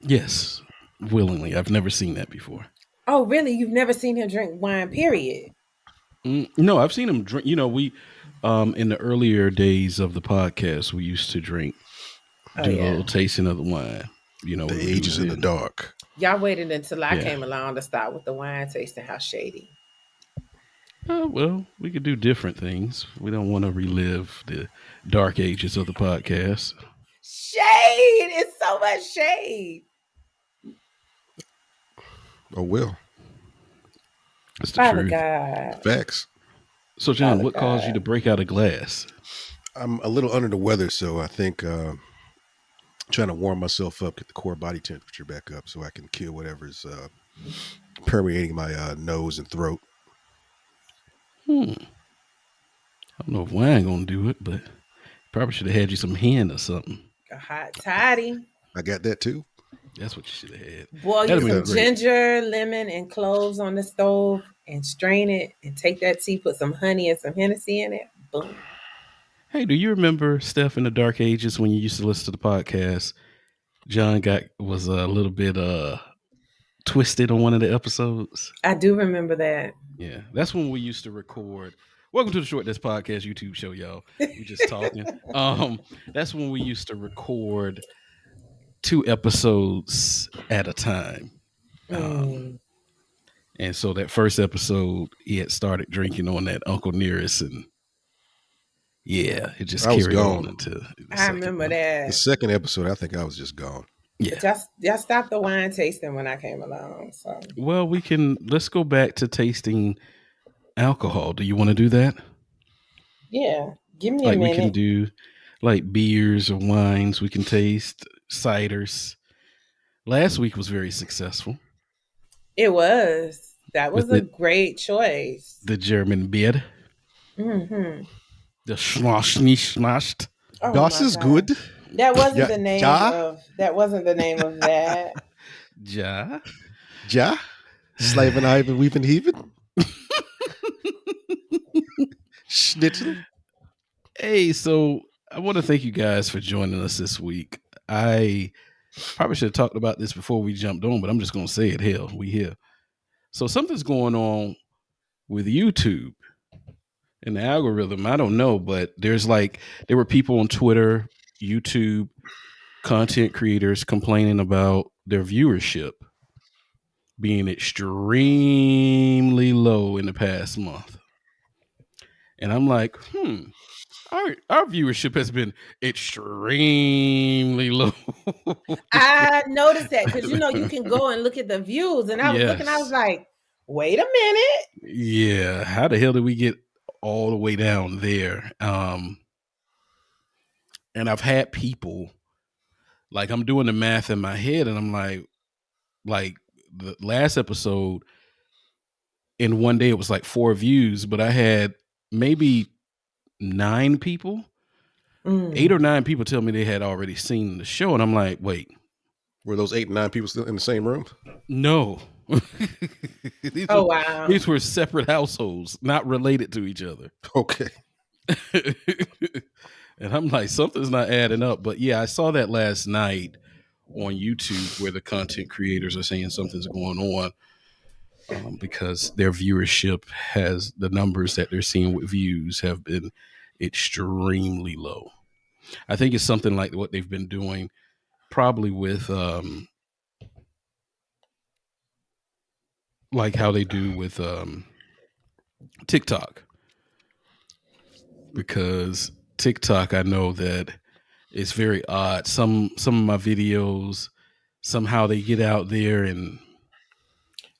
Yes, willingly. I've never seen that before. Oh, really? You've never seen him drink wine, period? No, I've seen him drink. We in the earlier days of the podcast, we used to Oh, do a yeah. little tasting of the wine. The We age do is in the then. dark. Y'all waited until I Yeah. came along to start with the wine tasting. How shady. Well, we could do different things. We don't want to relive the dark ages of the podcast. Shade! It's so much shade. Oh well, It's the Father truth. God. facts. So, John, Father what caused you to God. break out a glass? I'm a little under the weather, so I think trying to warm myself up, get the core body temperature back up, so I can kill whatever's permeating my nose and throat. Hmm. I don't know if wine gonna do it, but probably should have had you some hen or something. A hot toddy. I got that too. That's what you should have had. Boil you That'd have some been great. ginger, lemon, and cloves on the stove and strain it and take that tea, put some honey and some Hennessy in it. Boom. Hey, do you remember Steph in the dark ages when you used to listen to the podcast? John was a little bit twisted on one of the episodes. I do remember that. Yeah, that's when we used to record. Welcome to the Short Desk Podcast YouTube show, y'all. We just talking. That's when we used to record 2 episodes at a time. And so that first episode, he had started drinking on that Uncle Nearest, and yeah, it just I was carried on gone. into the I second remember one. The that. second episode, I think I was just gone. Yeah. Y'all stopped the wine tasting when I came along. So Well, let's go back to tasting alcohol. Do you want to do that? yeah, give me a Like we can minute. do like beers or wines. We can taste ciders. Last week was very successful It was. That was with a great choice. the German beer, Mm-hmm. the Schlossnischnacht. Oh Das my is God. good. That wasn't Ja, the name ja, of that wasn't the name of that. Ja. ja. Slaven Ivan Weeping Heaven. Schnitzel. Hey, so I want to thank you guys for joining us this week. I probably should have talked about this before we jumped on, but I'm just going to say it. Hell, we here. So something's going on with YouTube and the algorithm. I don't know, but there were people on Twitter, YouTube, content creators complaining about their viewership being extremely low in the past month. And I'm like, our viewership has been extremely low. I noticed that because you can go and look at the views, and I was looking. I was Yes. like, wait a minute. Yeah. How the hell did we get all the way down there? And I've had people like I'm doing the math in my head, and I'm like the last episode in one day it was like 4 views, but I had maybe 9 people, 8 or 9 people tell me they had already seen the show, and I'm like, wait, Were those 8 and 9 people still in the same room? no. Oh wow. These were separate households, not related to each other. Okay. And I'm like, something's not adding up. But yeah, I saw that last night on YouTube where the content creators are saying something's going on because their viewership has the numbers that they're seeing with views have been extremely low. I think it's something like what they've been doing probably with like how they do with TikTok. Because TikTok, I know that it's very odd. Some of my videos, somehow they get out there and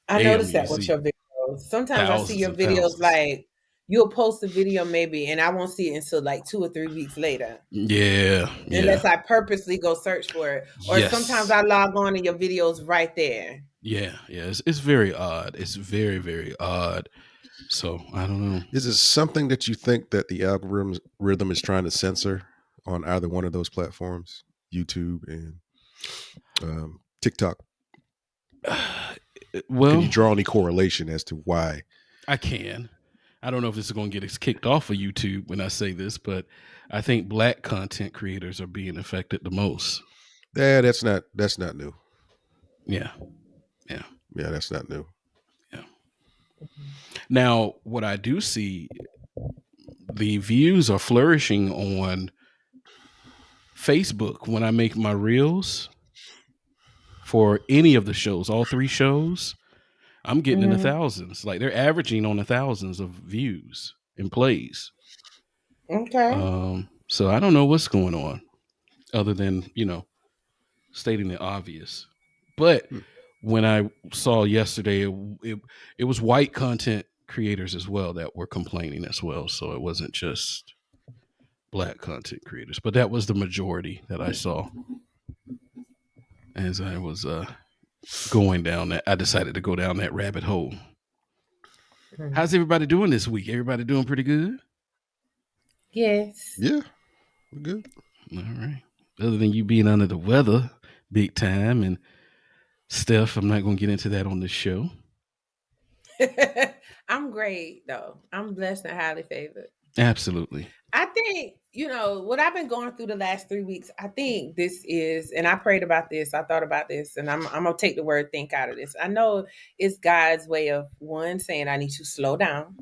I damn, noticed you that with see your videos. Sometimes I see thousands your and videos thousands. like you'll post a video maybe, and I won't see it until like 2 or 3 weeks later. Yeah, Unless yeah. I purposely go search for it. Or sometimes Yes. I log on and your video's right there. Yeah, yeah. It's very odd. It's very, very odd. So I don't know. Is it something that you think that the algorithm is trying to censor on either one of those platforms, YouTube and TikTok? Well, Can you draw any correlation as to why? I can. I don't know if this is going to get us kicked off of YouTube when I say this, but I think Black content creators are being affected the most. Yeah, that's not new. Yeah. Yeah. Yeah, that's not new. Yeah. Mhm. Now, what I do see, the views are flourishing on Facebook when I make my reels for any of the shows, all three shows. I'm getting in the Mhm. thousands. Like they're averaging on the thousands of views and plays. Okay. So I don't know what's going on other than, stating the obvious. But Hmm. when I saw yesterday, it was white content creators as well that were complaining as well. So it wasn't just black content creators, but that was the majority that I saw as I was going down that. I decided to go down that rabbit hole. Mhm. How's everybody doing this week? Everybody doing pretty good? Yes. Yeah, we're good. All right. Other than you being under the weather big time and stuff, I'm not going to get into that on this show. I'm great though. I'm blessed and highly favored. Absolutely. I think, what I've been going through the last 3 weeks, I think this is, and I prayed about this, I thought about this, and I'm gonna take the word think out of this. I know it's God's way of one saying I need to slow down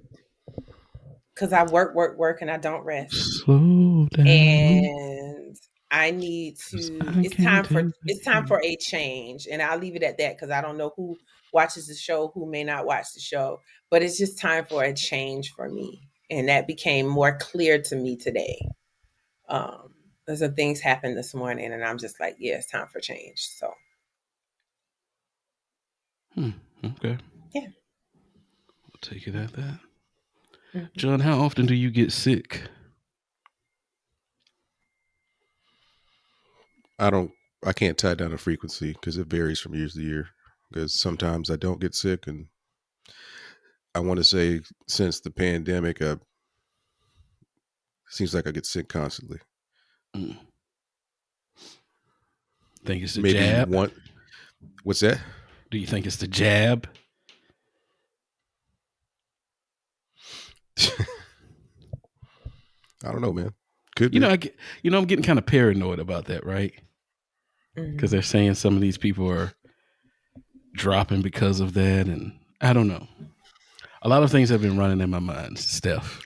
because I work, work, work, and I don't rest. Slow down, And I need 'cause to, I it's can't time for help it's time it. for a change. And I'll leave it at that because I don't know who watches the show, who may not watch the show, but it's just time for a change for me. And that became more clear to me today. Um, there's some things happened this morning, and I'm just like, yeah, it's time for change. So, Okay. yeah. We'll take it at that. Mhm. John, how often do you get sick? I don't. I can't tie down a frequency because it varies from years to year. Because sometimes I don't get sick, and I want to say since the pandemic, seems like I get sick constantly. Mm. Think it's the Maybe jab? one. What's that? Do you think it's the jab? I don't know, man. Could You know, be. I get, I'm getting kind of paranoid about that, right? Because Mhm. they're saying some of these people are dropping because of that, and I don't know. A lot of things have been running in my mind, Steph.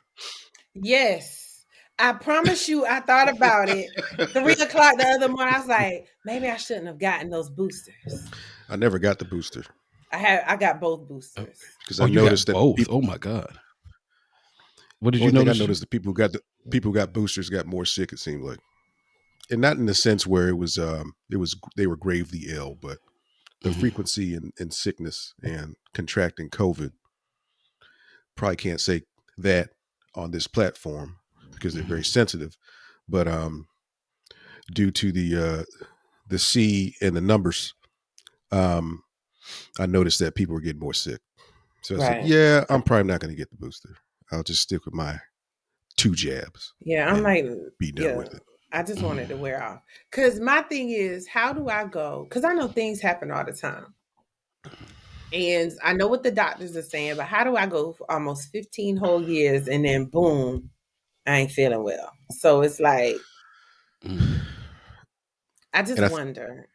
Yes. I promise you, I thought about it. 3 o'clock the other morning, I was like, maybe I shouldn't have gotten those boosters. I never got the booster I got both Oh, boosters. because oh, I you noticed got that both. people. Oh my god. What did you Only thing I notice? noticed, the people who got boosters got more sick. It seemed like, and not in the sense where it was they were gravely ill, but the Mhm. frequency and sickness and contracting COVID. Probably can't say that on this platform because they're very Mhm. sensitive, but due to the C and the numbers, um, I noticed that people were getting more sick. So I said, Right. "Yeah, I'm probably not going to get the booster. I'll just stick with my 2 jabs Yeah, I'm and like, be done yeah, with it." I just wanted to Mhm. wear off. Because my thing is, how do I go? Because I know things happen all the time. And I know what the doctors are saying, but how do I go for almost 15 whole years and then boom, I ain't feeling well? So it's like, Mhm. I just And wonder.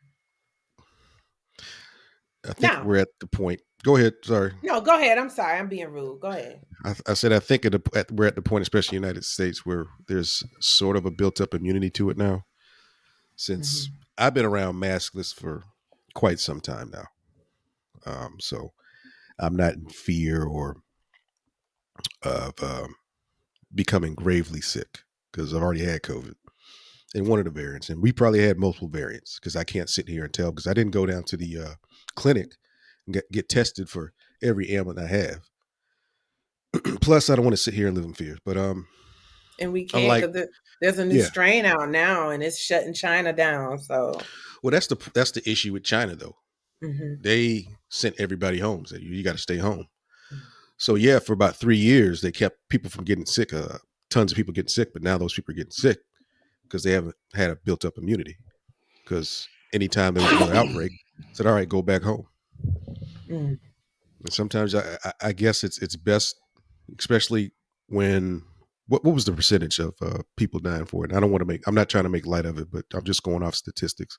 I think Now, we're at the point. Go ahead. Sorry. no, go ahead. I'm sorry. I'm being rude. Go ahead. I said I think we're at the point, especially in the United States, where there's sort of a built-up immunity to it now. Since Mhm. I've been around maskless for quite some time now, so I'm not in fear or of becoming gravely sick because I've already had COVID and one of the variants, and we probably had multiple variants because I can't sit here and tell because I didn't go down to the clinic and get tested for every ailment I have. Plus, I don't want to sit here and live in fear. But And we can't unlike, because there's a new yeah, strain out now and it's shutting China down. So, well, that's the issue with China though. mhm. They sent everybody home. Said you got to stay home. So yeah, for about 3 years, they kept people from getting sick. Tons of people getting sick, but now those people are getting sick because they haven't had a built-up immunity. Because anytime there was another outbreak, said, "All right, go back home." Mm. And sometimes I guess it's best, especially when what was the percentage of people dying for it? And I don't want to make. I'm not trying to make light of it, but I'm just going off statistics.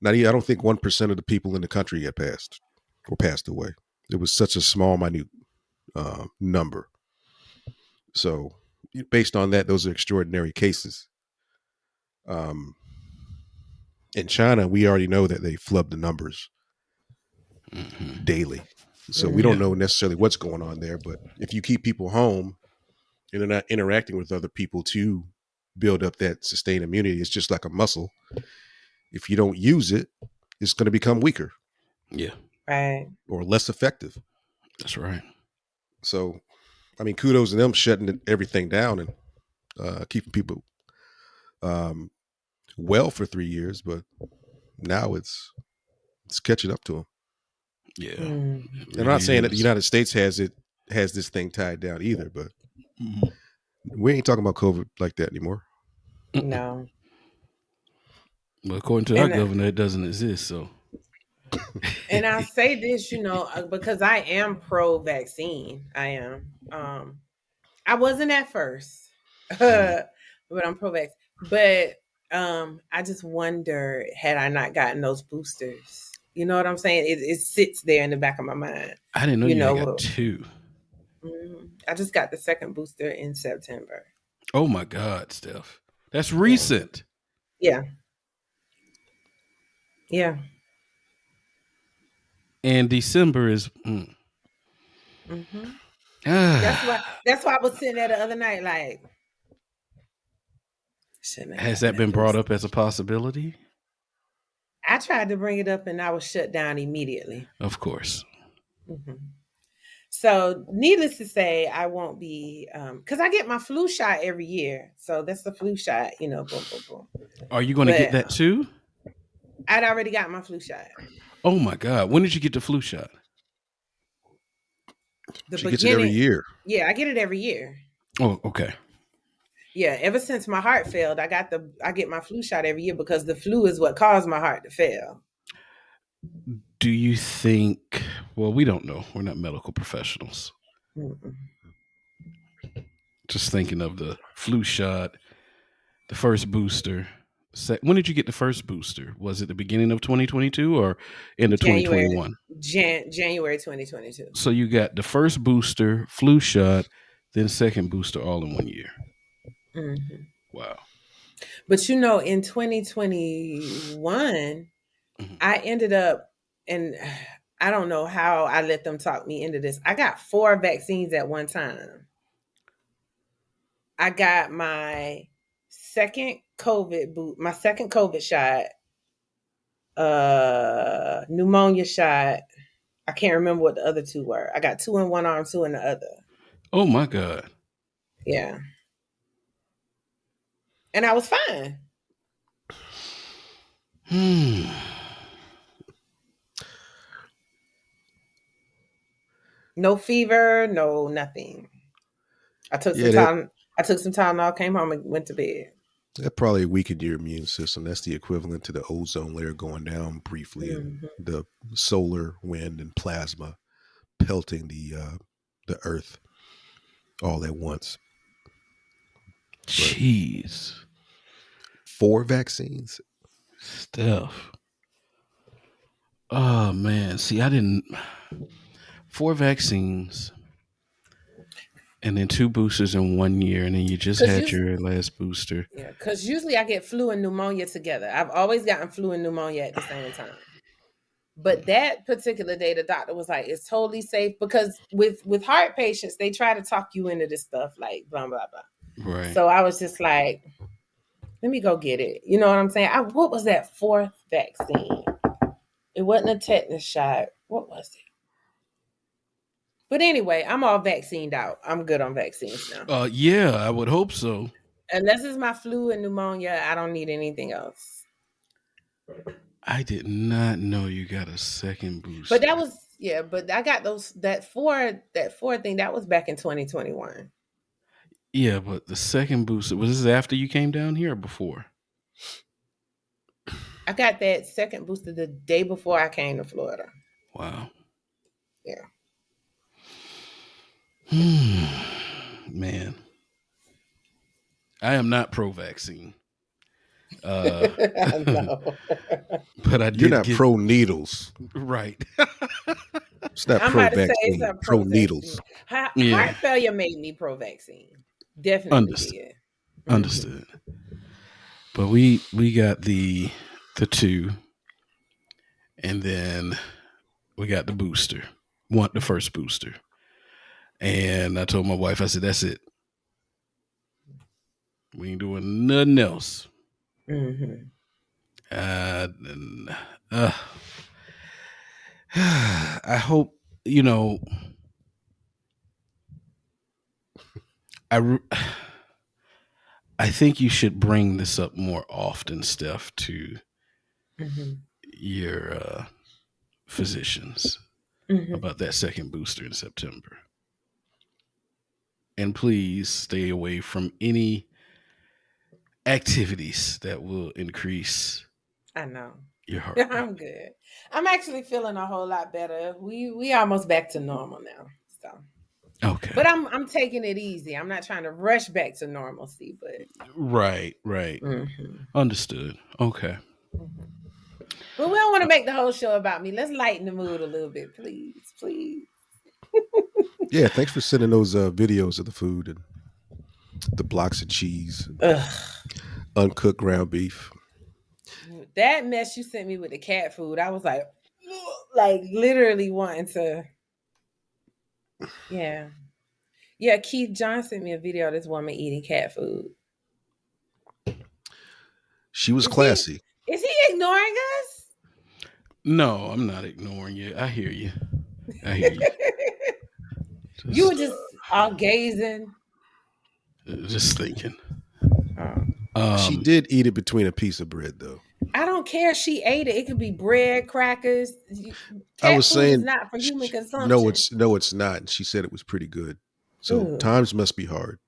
Not even, I don't think 1% of the people in the country had passed away. It was such a small, minute number. So, based on that, those are extraordinary cases. Um, in China, we already know that they flub the numbers daily. So we don't Yeah. know necessarily what's going on there. But if you keep people home and they're not interacting with other people to build up that sustained immunity, it's just like a muscle. If you don't use it, it's going to become weaker Yeah. Right. or less effective. That's right. So, I mean, kudos to them shutting everything down and keeping people um, well for 3 years. But now it's catching up to them. Yeah. Mm. It And I'm not really saying that the is. United States has this thing tied down either, but Mhm. we ain't talking about COVID like that anymore. Mm-mm. No. Well, according to our And governor, it doesn't exist. So, and I say this, because I am pro vaccine. I am. I wasn't at first, Mhm. but I'm pro vax. But I just wonder, had I not gotten those boosters, you know what I'm saying? It sits there in the back of my mind. I didn't know You you had got know, two. I just got the second booster in September. Oh my God, Steph. That's Yeah, recent. yeah, yeah. And December is. hmm That's why. Ah, That's why I was sitting there the other night, like, shouldn't have has gotten that that been brought booster. up as a possibility? I tried to bring it up, and I was shut down immediately. Of course. hmm So, needless to say, I won't be because I get my flu shot every year. So that's the flu shot, boom, boom, boom. Are you going to get But that too? I'd already got my flu shot. Oh my God. When did you get the flu shot? The She gets it every beginning, year. yeah, I get it every year. Oh, okay. Yeah, ever since my heart failed, I get my flu shot every year because the flu is what caused my heart to fail. Do you think, well, we don't know. We're not medical professionals. Mm-mm. Just thinking of the flu shot, the first booster. When did you get the first booster? Was it the beginning of 2022 or end of January 2021? January 2022. So you got the first booster, flu shot, then second booster all in 1 year. hmm Wow. But in 2021, Mhm. I ended up, and I don't know how I let them talk me into this. I got 4 vaccines at one time. I got my my second COVID shot, pneumonia shot. I can't remember what the other 2 were. I got 2 in one arm, 2 in the other. Oh my God. Yeah. And I was fine. Hmm. No fever, no nothing. I took some Yeah, that time. I took some Tylenol, came home and went to bed. that probably weakened your immune system. That's the equivalent to the ozone layer going down briefly and Mhm. the solar wind and plasma pelting the earth all at once. But Jeez. 4 vaccines? Steph. Oh man. See, I didn't. 4 vaccines and then 2 boosters in 1 year, and then you just Cause had you, your last booster. yeah, because usually I get flu and pneumonia together. I've always gotten flu and pneumonia at the same time. But that particular day, the doctor was like, "It's totally safe," because with heart patients, they try to talk you into this stuff, like blah blah blah. Right. So I was just like, "Let me go get it." You know what I'm saying? What was that 4th vaccine? It wasn't a tetanus shot. What was it? But anyway, I'm all vaccinated out. I'm good on vaccines now. Yeah, I would hope so. Unless it's my flu and pneumonia, I don't need anything else. I did not know you got a second But booster. that was but I got that four thing that was back in 2021. Yeah, but the second booster, was this after you came down here or before? I got that second booster the day before I came to Florida. Wow. Yeah. Man, I am not pro vaccine. I know. But I You're did not get pro needles. right. It's not I'm pro about to say it's vaccine. a Pro pro vaccine. needles. Yeah, Heart failure made me pro vaccine. Definitely understood. did. Mhm. Understood. But we got the two, and then we got the booster. Want the first booster, and I told my wife, I said, "That's it. We ain't doing nothing else." Mhm. And, I hope you know. I re- I think you should bring this up more often, Steph, to Mhm. your physicians Mhm. about that second booster in September. And please stay away from any activities that will increase I know. your heart rate. I'm good. I'm actually feeling a whole lot better. We almost back to normal now. So, Okay. but I'm taking it easy. I'm not trying to rush back to normalcy, but Right, right. mhm. Understood. Okay. Mhm. But we don't want to make the whole show about me. Let's lighten the mood a little bit, please. Please. Yeah, thanks for sending those videos of the food and the blocks of cheese and Ugh. uncooked ground beef. That mess you sent me with the cat food, I was like, like literally wanting to, yeah. Yeah, Keith John sent me a video of this woman eating cat food. She was Is he classy. is he ignoring us? No, I'm not ignoring you. I hear you. I hear you. You were Just just all gazing. just thinking. Oh. She Um did eat it between a piece of bread, though. I don't care. She ate it. It could be bread, crackers. I Cat was food is saying, not for human no, consumption. it's not. And she said it was pretty good. So Ugh. times must be hard.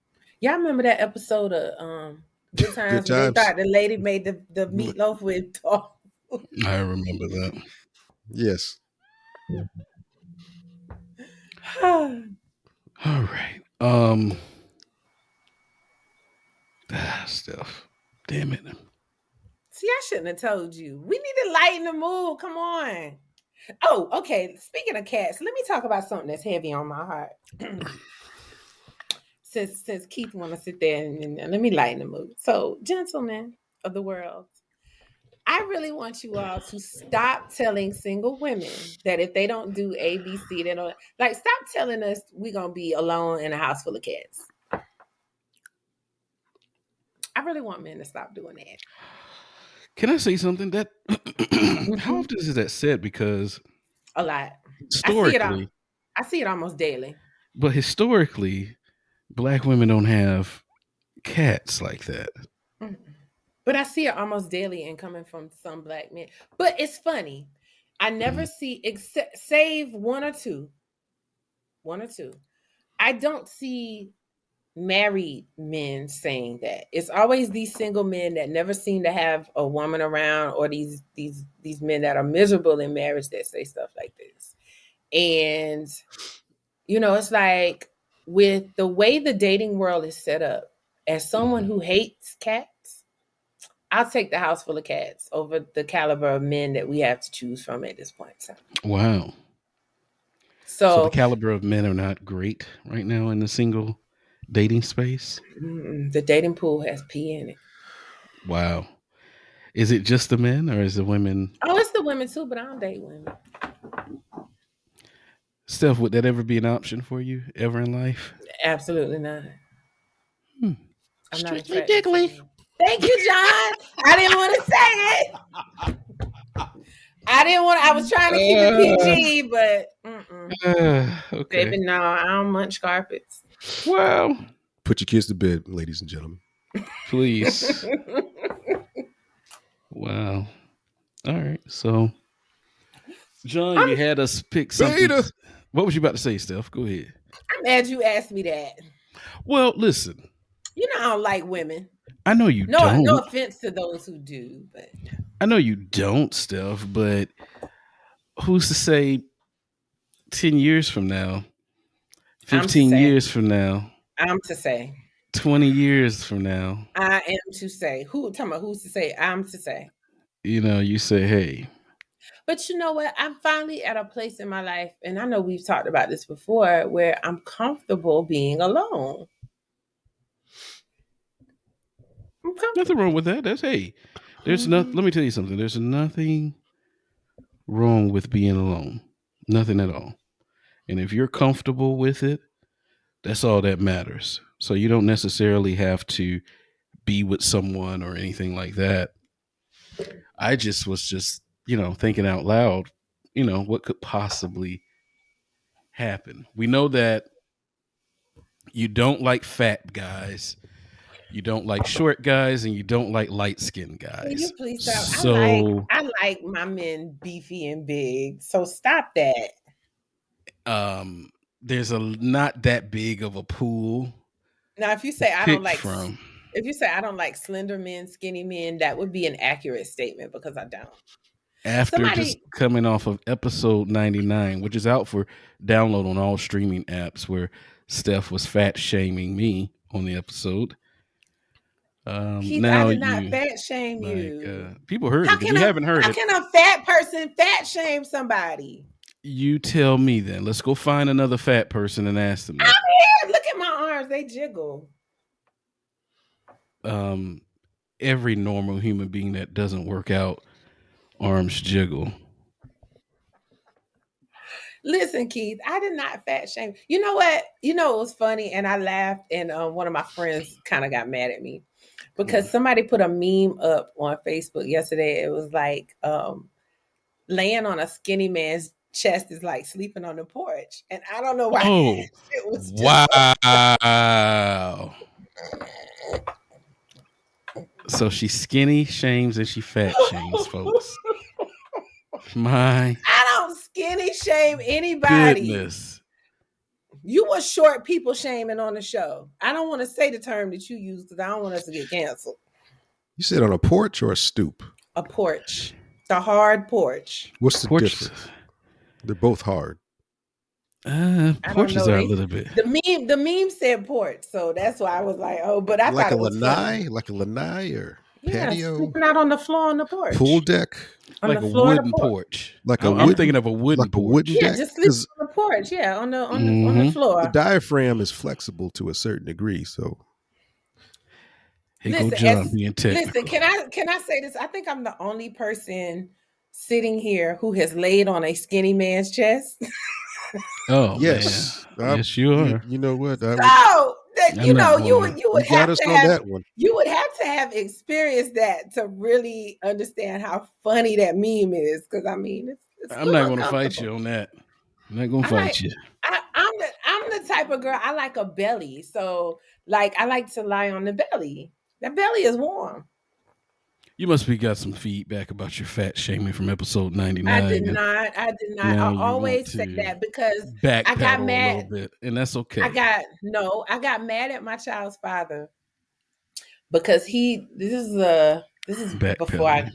Y'all remember that episode of Good Good Times where they times. thought the lady made the meatloaf with tofu? I remember that. Yes. All right. Stuff. Damn it. See, I shouldn't have told you. We need to lighten the mood. Come on. Oh, okay. Speaking of cats, let me talk about something that's heavy on my heart. since Keith want to sit there and let me lighten the mood. So, gentlemen of the world, I really want you all to stop telling single women that if they don't do A, B, C, they don't like. Stop telling us we're gonna be alone in a house full of cats. I really want men to stop doing that. Can I say something that how Mm-hmm. often is that said? Because A lot. I see it. historically, I see it almost daily. but historically, black women don't have cats like that. Mm. But I see it almost daily and coming from some black men. But it's funny. I never Mhm. see except save one or two. One or two. I don't see married men saying that. It's always these single men that never seem to have a woman around, or these men that are miserable in marriage that say stuff like this. And it's like with the way the dating world is set up, as someone Mhm. who hates cats, I'll take the house full of cats over the caliber of men that we have to choose from at this point in time. Wow. So the So caliber of men are not great right now in the single dating space. the dating pool has pee in it. Wow. Is it just the men or is the women? Oh, it's the women too, but I don't date women. Steph, would that ever be an option for you ever in life? Absolutely not. Hmm. I'm not Strictly attracted to diggly. men. Thank you, John. I didn't want to say it. I didn't want. I was trying to keep it PG, but baby, Okay. no, I don't munch carpets. Well, Put your kids to bed, ladies and gentlemen. please. Wow. All right. So, John, you I'm had us pick something. Beta. What was you about to say, Steph? Go ahead. I'm mad you asked me that. Well, listen, You know I don't like women. I know you No don't. offense to those who do, but no. I know you don't, Steph, but who's to say 10 years from now, I'm to 15 say. years from now, I'm to say. 20 years from now, I am to say. Who talking about who's to say? I'm to say. you say, hey, But you know what? I'm finally at a place in my life, and I know we've talked about this before, where I'm comfortable being alone. I'm nothing wrong comfortable. with that. That's, hey, Mhm. let me tell you something. There's nothing wrong with being alone. Nothing at all. And if you're comfortable with it, that's all that matters. So you don't necessarily have to be with someone or anything like that. I just was just, thinking out loud, what could possibly happen. We know that you don't like fat guys, you don't like short guys, and you don't like light skinned Can you guys. please stop? So, I like my men beefy and big. So stop that. um, there's a not that big of a pool Now, if you to say I don't pick like, from. if you say I don't like slender men, skinny men, that would be an accurate statement because I don't. After just Somebody, coming off of episode 99, which is out for download on all streaming apps, where Steph was fat shaming me on the episode. Keith, I Now did not you, fat shame like, you. people heard it. If you haven't heard How it, can a fat person fat shame somebody? you tell me then. Let's go find another fat person and ask them I'm that. here. Look at my arms; they jiggle. Um, every normal human being that doesn't work out, arms jiggle. Listen, Keith, I did not fat shame. You know what? You know it was funny, and I laughed, and one of my friends kind of got mad at me because somebody put a meme up on Facebook yesterday. It was like laying on a skinny man's chest is like sleeping on the porch, and I don't know why Oh, it was just so. wow. So she skinny shames and she fat shames, folks. My I don't skinny shame anybody. goodness. You were short people shaming on the show. I don't want to say the term that you use because I don't want us to get canceled. You said on a porch or a stoop? A porch, the hard porch. What's the Porch, difference? They're both hard. I don't porches know. are a little bit. The meme said porch, so that's why I was like, oh, but I Like thought a it was funny. lanai, like a lanai or Yeah, patio, sleeping out on the floor on the pool porch. deck, On Like the a floor of the wooden porch. porch. like a I'm wooden, thinking of a wooden like a wooden porch. Yeah, deck. just sleep Because on the porch. Yeah, on the Mm-hmm. the floor. diaphragm is flexible to a certain degree. So Here go John being Listen, technical. can I say this? I think I'm the only person sitting here who has laid on a skinny man's chest. Oh man, yes, yes you are. you know what? I would. So that I'm not you going. you would You got have us to on have that one. you would have to have experienced that to really understand how funny that meme is. Because I mean, it's a I'm little not going to fight uncomfortable. you on that. I'm not going to I like fight you. I'm the type of girl I like a belly. So like I like to lie on the belly. That belly is warm. You must be got some feedback about your fat shaming from episode I 99, did and not. I did not. now I you want always say to that because I got backpedal a little mad. bit, and that's I okay. got no. I got mad at my child's father because he. This is before I. Backpedaling,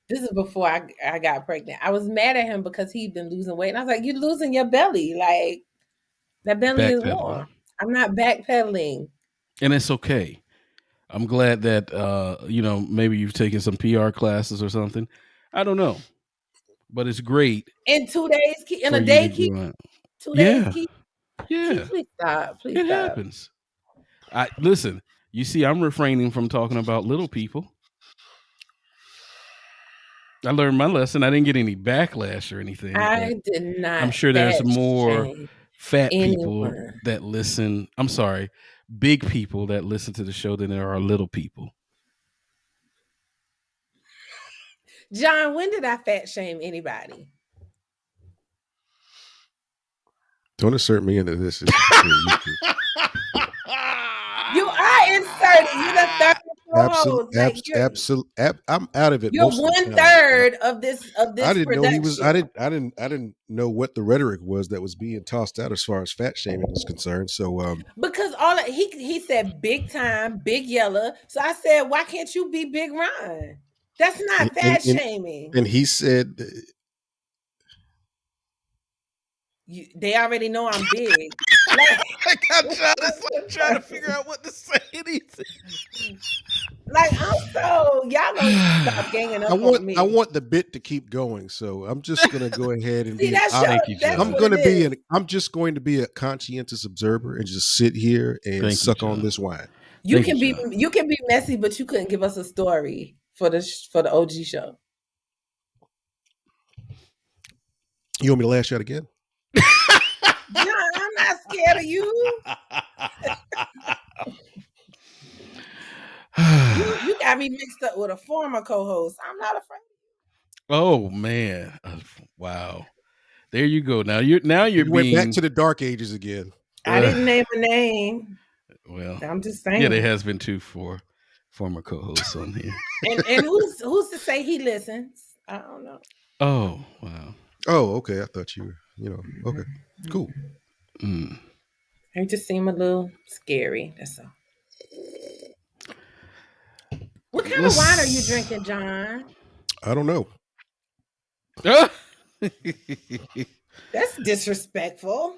This is before I got pregnant. I was mad at him because he'd been losing weight, and I was like, "You're losing your belly. Like that belly is backpedaling, warm. I'm not backpedaling." and it's okay. I'm glad that maybe you've taken some PR classes or something. I don't know, but it's great In 2 days, in for a you to day, do it. 2 days, Yeah, yeah, Please stop. Please it stop. happens. I listen. You see, I'm refraining from talking about little people. I learned my lesson. I didn't get any backlash or anything, but I did I'm not sure there's fat more shame fat people anyone. that listen. I'm sorry, big people that listen to the show than there are little people. John, when did I fat shame anybody? Don't insert me into this. This is between you two. You are inserted. You're the third Absolute, co-host. Like I'm out of it you're most of the one time. third of this I didn't know he was. production. I didn't know what the rhetoric was that was being tossed out as far as fat shaming is concerned. So, Because he said big time, big yellow. So I said, why can't you be Big Ron? That's not and fat shaming. and he said, They already know I'm big. Like, I'm trying to figure out what to say. like I'm so y'all gonna stop ganging up on me. I want the bit to keep going, so I'm just gonna go ahead and See, be. Thank you, that's John. what it is. I'm just going to be a conscientious observer and just sit here and Thank you, suck on John. this wine. You Thank can you, be John. you can be messy, but you couldn't give us a story for the OG show. You want me to lash out again? John, I'm not scared of you. You got me mixed up with a former co-host. I'm not afraid. Oh man! Wow. There you go. Now you're You went back being. to the dark ages again. I didn't name a name. Well, I'm just saying. yeah, there has been 2 former co-hosts on here. And who's to say he listens? I don't know. Oh wow. Oh, okay. I thought you were, okay, cool. Mm. It just seemed a little scary. That's all. What kind of wine are you drinking, John? I don't know. That's disrespectful.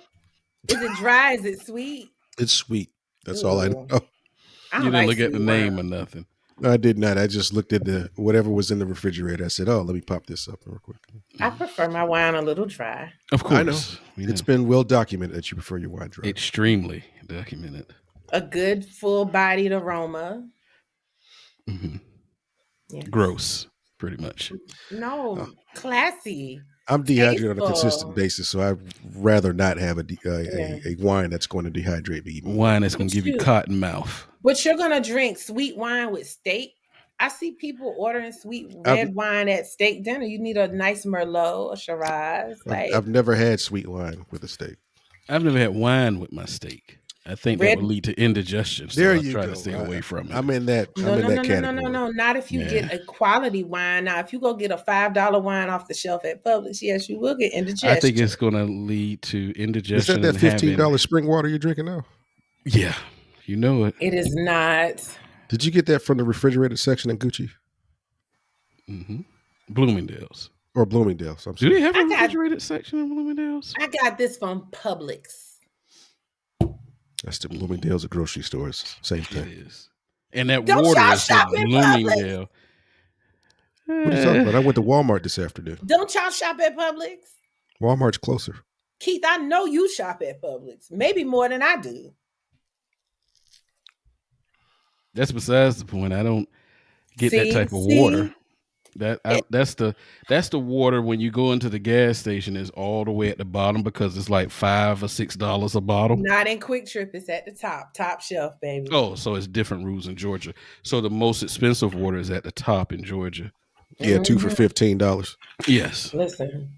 Is it dry? Is it sweet? It's sweet. That's all I know. I You don't didn't like look at the sweet name wine. or nothing. I did not. I just looked at the whatever was in the refrigerator. I said, "Oh, let me pop this up real quick." I prefer my wine a little dry. Of course. I know. It's been well documented that you prefer your wine dry. Extremely documented. A good full-bodied aroma. Mm-hmm. Yes. Gross, pretty much. No, classy. I'm dehydrated on a Tasteful. consistent basis, so I'd rather not have a wine that's going to dehydrate me. Wine that's going to give you cotton mouth. But you're going to drink sweet wine with steak? I see people ordering sweet red wine at steak dinner. You need a nice Merlot, a Shiraz. I've never had sweet wine with a steak. I've never had wine with my steak. I think that would lead to indigestion. So I try to stay away from it. I'm in that. No. Not if you get a quality wine. Now, if you go get a $5 wine off the shelf at Publix, yes, you will get indigestion. I think it's going to lead to indigestion. Is that $15 spring water you're drinking now? Yeah, you know it. It is not. Did you get that from the refrigerated section at Gucci? Mm-hmm. Bloomingdale's. Or Bloomingdale's. Do they have a refrigerated section in Bloomingdale's? I got this from Publix. That's the Bloomingdale's at grocery stores. Same thing. It is. And that water is from Bloomingdale. What are you talking about? I went to Walmart this afternoon. Don't y'all shop at Publix? Walmart's closer. Keith, I know you shop at Publix. Maybe more than I do. That's besides the point. I don't get that type of water. That's the water when you go into the gas station is all the way at the bottom because it's like $5 or $6 a bottle. Not in Quick Trip, it's at the top shelf, baby. Oh, so it's different rules in Georgia. So the most expensive water is at the top in Georgia. Yeah, 2 for $15. Yes. Listen.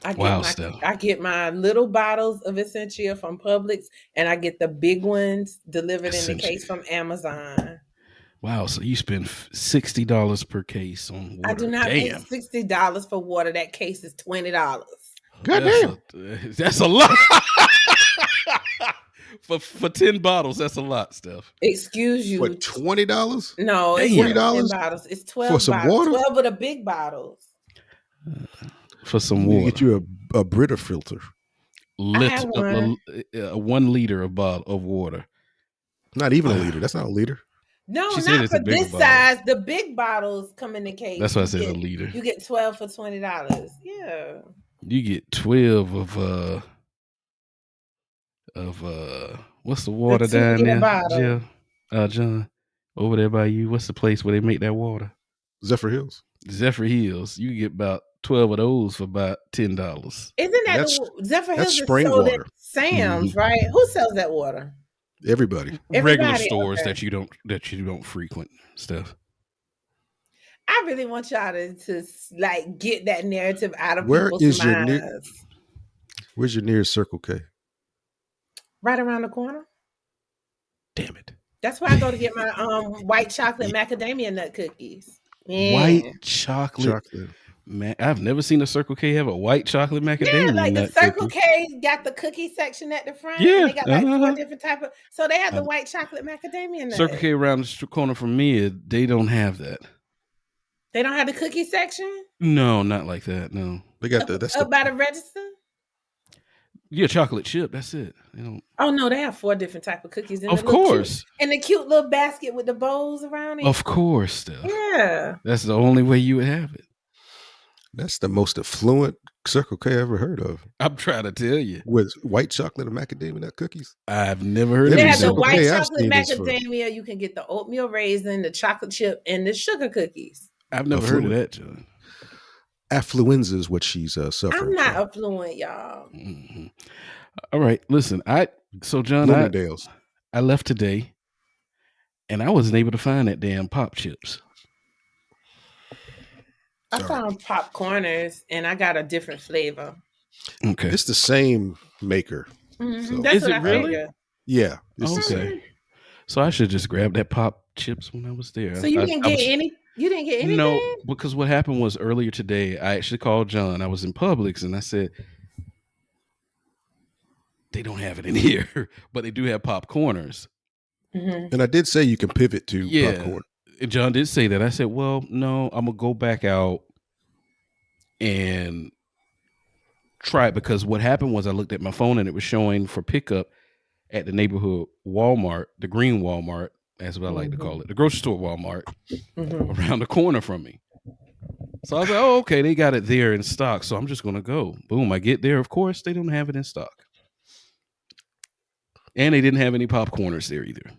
I get my little bottles of Essentia from Publix, and I get the big ones delivered in the case from Amazon. Wow, so you spend $60 per case on water. I do not pay $60 for water. That case is $20. Goddamn. That's a lot. For 10 bottles, that's a lot, Steph. Excuse you. What, $20? No, it's $20. bottles. It's 12 for some bottles. water? 12 of the big bottles. For some water. You get you a Brita filter. 1 liter of water. Not even a liter. That's not a liter. No, not for this size. The big bottles come in the case. That's why I said a liter. You get 12 for $20. Yeah. You get 12 of what's the water down there, John? Over there by you. What's the place where they make that water? Zephyr Hills. Zephyr Hills. You get about 12 of those for about $10. Isn't that Zephyr Hills is spring sold water. at Sam's, right? Who sells that water? Everybody. Regular stores that you don't frequent, Steph. I really want y'all to like get that narrative out of people's minds. Where's your nearest Circle K? Right around the corner. Damn it. That's where I go to get my white chocolate macadamia nut cookies. Man. White chocolate. Man, I've never seen a Circle K have a white chocolate macadamia nut the Circle K got the cookie section at the front. Yeah, and they got like 4 different type of. So they have the white chocolate macadamia nut. Circle K around the corner from me, they don't have that. They don't have the cookie section? No, not like that. No. They got that's Up by the register. Yeah, chocolate chip. That's it. Oh no, they have 4 different type of cookies in Of the little course. in the cute little basket with the bows around it. Of course, Steph. Yeah. That's the only way you would have it. That's the most affluent Circle K I ever heard of. I'm trying to tell you. With white chocolate and macadamia nut cookies. I've never heard Every They of have the Circle white K I've chocolate seen is for macadamia. You can get the oatmeal raisin, the chocolate chip, and the sugar cookies. I've never heard of that, John. affluenza is what she's I'm suffering not from. affluent, y'all. Mm-hmm. All right, listen. John, Bloomingdale's. I left today, and I wasn't able to find that damn pop chips. I found popcorners, and I got a different flavor. Okay, It's the same maker. Mm-hmm. So- That's Is what it I really? figured. Yeah. It's the same. okay. So I should just grab that pop chips when I was there. So you didn't get any? You didn't get anything? No, because what happened was earlier today, I actually called John. I was in Publix, and I said, they don't have it in here, but they do have popcorners. Mm-hmm. And I did say you can pivot to popcorn. And John did say that. I said, well, no, I'm going to go back out and try it, because what happened was I looked at my phone and it was showing for pickup at the neighborhood Walmart, the green Walmart, that's what I like to call it, the grocery store Walmart, around the corner from me. So I was like, oh, okay, they got it there in stock, so I'm just going to go. Boom, I get there. Of course, they don't have it in stock. And they didn't have any popcorners there either.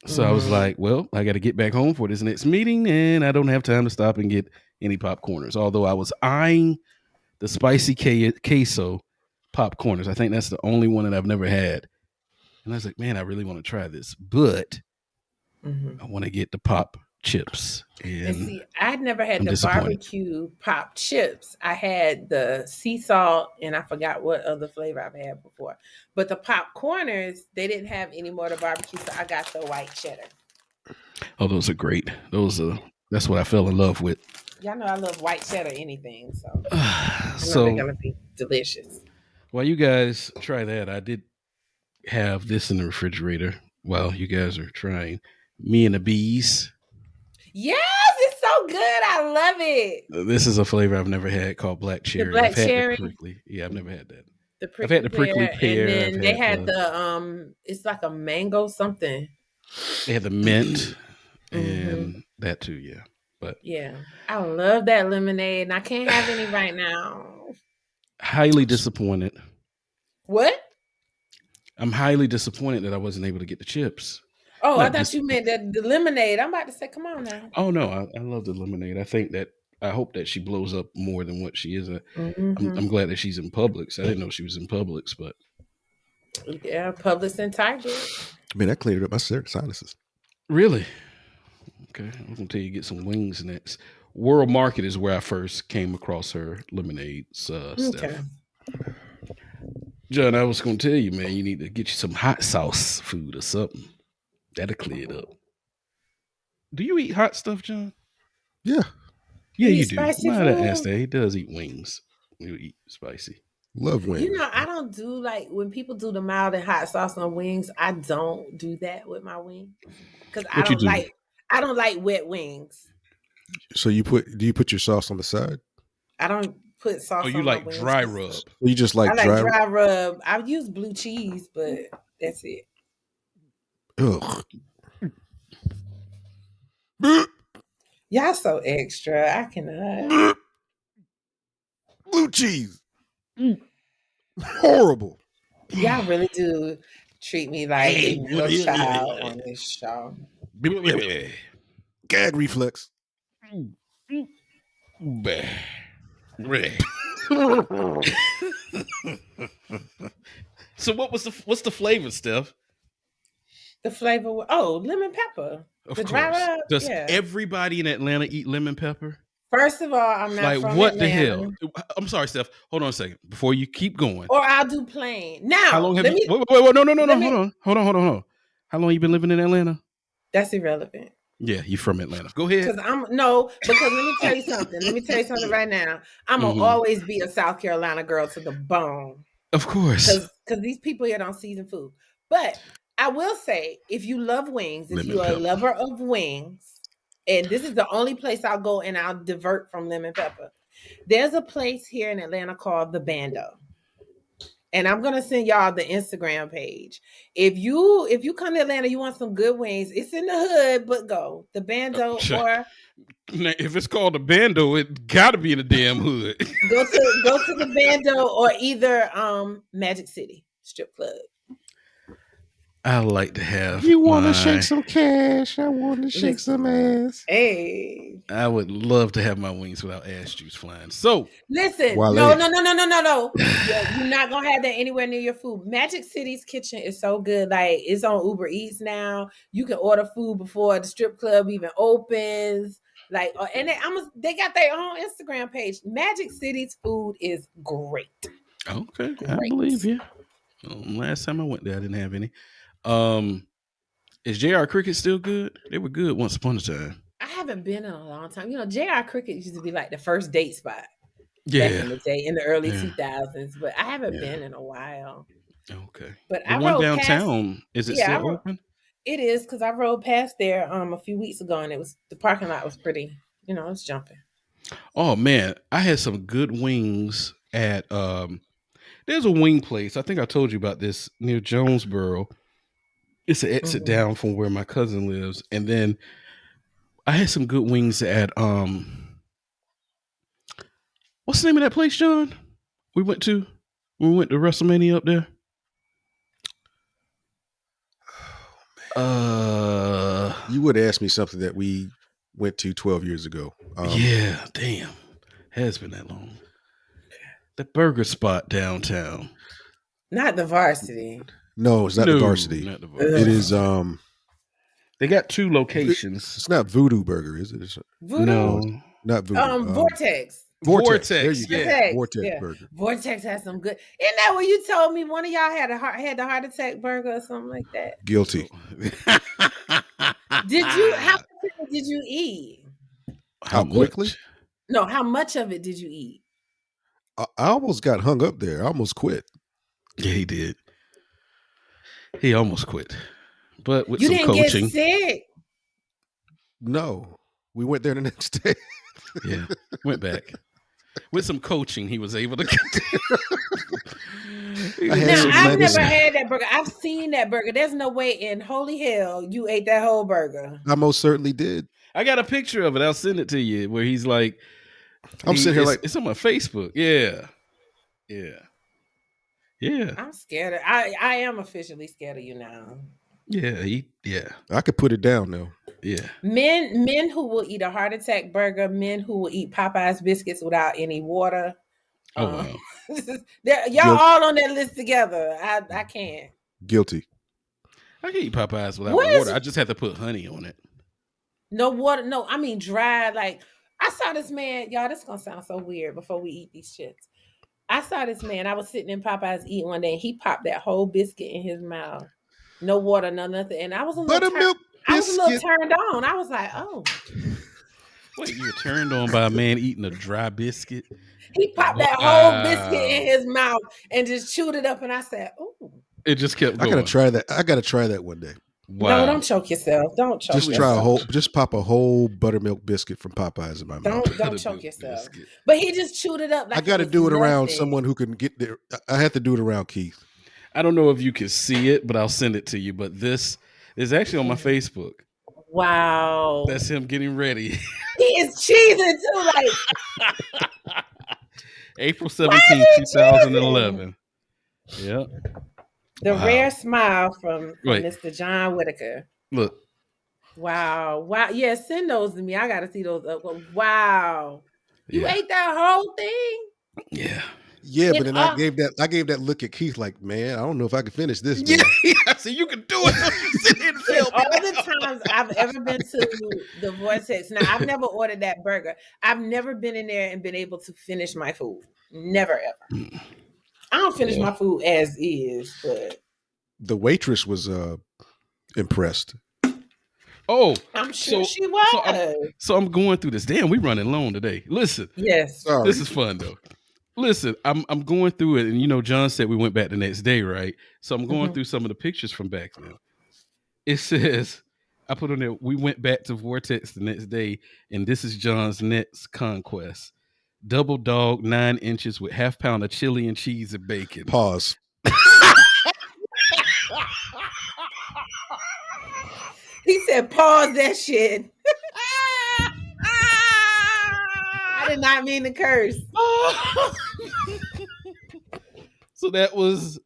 So I was like, well, I got to get back home for this next meeting, and I don't have time to stop and get any popcorners. Although I was eyeing the spicy queso popcorners. I think that's the only one that I've never had. And I was like, man, I really want to try this, but I want to get the pop chips. And see, I'd never had I'm the disappointed. barbecue pop chips. I had the sea salt, and I forgot what other flavor I've had before. But the popcorners, they didn't have any more of the barbecue, so I got the white cheddar. Oh, those are great. That's what I fell in love with. Y'all know I love white cheddar anything, so So they're gonna be delicious. while you guys try that, I did have this in the refrigerator while you guys are trying. Me and the Bees. Yes, it's so good. I love it. This is a flavor I've never had called black cherry. black I've had cherry? the prickly. Yeah, I've never had that. The I've had the prickly pear. and then I've they had had the it's like a mango something. They had the mint and that too, yeah. But Yeah, I love that lemonade, and I can't have any right now. highly disappointed. What? I'm highly disappointed that I wasn't able to get the chips. Oh, Not I thought dis- you meant the lemonade. I'm about to say, come on now. Oh no, I love the lemonade. I hope that she blows up more than what she is. I'm glad that she's in Publix. I didn't know she was in Publix, but Yeah, Publix and Target. Man, that cleared up my sinuses. really, okay. I'm gonna tell you, get some wings next. World Market is where I first came across her lemonade stuff. Okay. John, I was gonna tell you, man, you need to get you some hot sauce food or something. That'll clear it up. Do you eat hot stuff, John? Yeah. Yeah, You you eat do. spicy Why did I food? ask that? He does eat wings. You eat spicy. Love wings. You know, I don't do like when people do the mild and hot sauce on wings. I don't do that with my wings because I What you don't do? like. I don't like wet wings. So do you put your sauce on the side? I don't put sauce. Oh, you on my like wings. dry rub? Or you just like, I like dry? dry rub. I use blue cheese, but that's it. Ugh. Y'all so extra. I cannot. Blue cheese. Horrible. Y'all really do treat me like a middle child on this show. Gag reflex. So what's the flavor, Steph? The flavor, lemon pepper. Of The course. dry rub, Does yeah. everybody in Atlanta eat lemon pepper? First of all, I'm not Like from what Atlanta. the hell? I'm sorry, Steph. Hold on a second before you keep going. Or I'll do plain. Now, How long have let you? me. Wait, no, let me- hold on. How long you been living in Atlanta? That's irrelevant. Yeah, you from Atlanta. Go ahead. Because let me tell you something. Let me tell you something right now. I'm gonna always be a South Carolina girl to the bone. Of course. Because these people here don't season food. But I will say, if you love wings, if Lemon you're pepper. a lover of wings, and this is the only place I'll go and I'll divert from lemon pepper. There's a place here in Atlanta called the Bando. And I'm gonna send y'all the Instagram page. If you come to Atlanta, you want some good wings. It's in the hood, but go the Bando or if it's called a bando, it gotta be in the damn hood. go to the Bando or either Magic City strip club. I like to have. You want to shake some cash? I want to shake some ass. Hey, I would love to have my wings without ass juice flying. So listen, Wale. no. You're not gonna have that anywhere near your food. Magic City's kitchen is so good. Like it's on Uber Eats now. You can order food before the strip club even opens. Like, and they got their own Instagram page. Magic City's food is great. okay, Great. I believe you. Last time I went there, I didn't have any. Is JR Cricket still good? They were good once upon a time. I haven't been in a long time. You know, JR Cricket used to be like the first date spot back Yeah. in the day, in the early 2000s, but I haven't been in a while. Okay. But The I one rode downtown, past, is it yeah, still open? it is because I rode past there a few weeks ago, and the parking lot was pretty. You know, it was jumping. Oh man, I had some good wings at there's a wing place. I think I told you about this near Jonesboro. It's an exit down from where my cousin lives. And then I had some good wings at what's the name of that place, John? We went to WrestleMania up there. You would ask me something that we went to 12 years ago. Yeah, damn. Has been that long. The burger spot downtown. Not the Varsity. No, it's not the Varsity. Not the Varsity. It is they got two locations. It's not Voodoo Burger, is it? Voodoo? No. Not Voodoo. Vortex. Vortex. There you go. Vortex. Vortex Yeah. Burger. Vortex has some good. Isn't that what you told me? One of y'all had the heart attack burger or something like that. Guilty. Did you? How much of it did you eat? How quickly? No, how much of it did you eat? I almost got hung up there. I almost quit. Yeah, he did. He almost quit, but with You some didn't coaching. get sick. No, we went there the next day. Yeah, went back. With some coaching, he was able to. Now, I've never had that burger. I've seen that burger. There's no way in holy hell you ate that whole burger. I most certainly did. I got a picture of it. I'll send it to you. Where he's like, I'm sitting here like it's on my Facebook. Yeah. I'm scared. I am officially scared of you now. Yeah. I could put it down though. Yeah. Men who will eat a heart attack burger, men who will eat Popeye's biscuits without any water. Oh wow. Y'all all on that list together. I can't. Guilty. I can eat Popeyes without water. I just have to put honey on it. No water. No, I mean dry. Like I saw this man. Y'all, this is gonna sound so weird before we eat these shits. I saw this man. I was sitting in Popeyes eating one day, and he popped that whole biscuit in his mouth. No water, no nothing. And I was a little turned on. I was like, oh. Wait, you were turned on by a man eating a dry biscuit? He popped that whole biscuit in his mouth and just chewed it up. And I said, oh. It just kept going. I gotta try that. I gotta try that one day. Wow. No, don't choke yourself. Don't choke yourself. Just try just pop a whole buttermilk biscuit from Popeyes in my mouth. Don't choke yourself. Biscuit. But he just chewed it up. Like I got to do it around someone who can get there. I have to do it around Keith. I don't know if you can see it, but I'll send it to you. But this is actually on my Facebook. Wow. That's him getting ready. He is cheesing too. Like April 17th, 2011. Yep. The rare smile from Mr. John Whitaker. Look. Wow. Yeah, send those to me. I got to see those. Wow. You ate that whole thing? Yeah. Yeah, but then I gave that look at Keith like, man, I don't know if I can finish this. Man. Yeah, so you can do it. All the times I've ever been to the Vortex. Now, I've never ordered that burger. I've never been in there and been able to finish my food. Never, ever. I don't finish my food as is, but the waitress was impressed. Oh, I'm sure she was. So I'm going through this. Damn, we running long today. Listen, yes, this is fun though. Listen, I'm going through it, and John said we went back the next day, right? So I'm going through some of the pictures from back then. It says I put on there. We went back to Vortex the next day, and this is John's next conquest. double dog 9 inches with half pound of chili and cheese and bacon. Pause. He said, "Pause that shit." I did not mean to curse. So that was.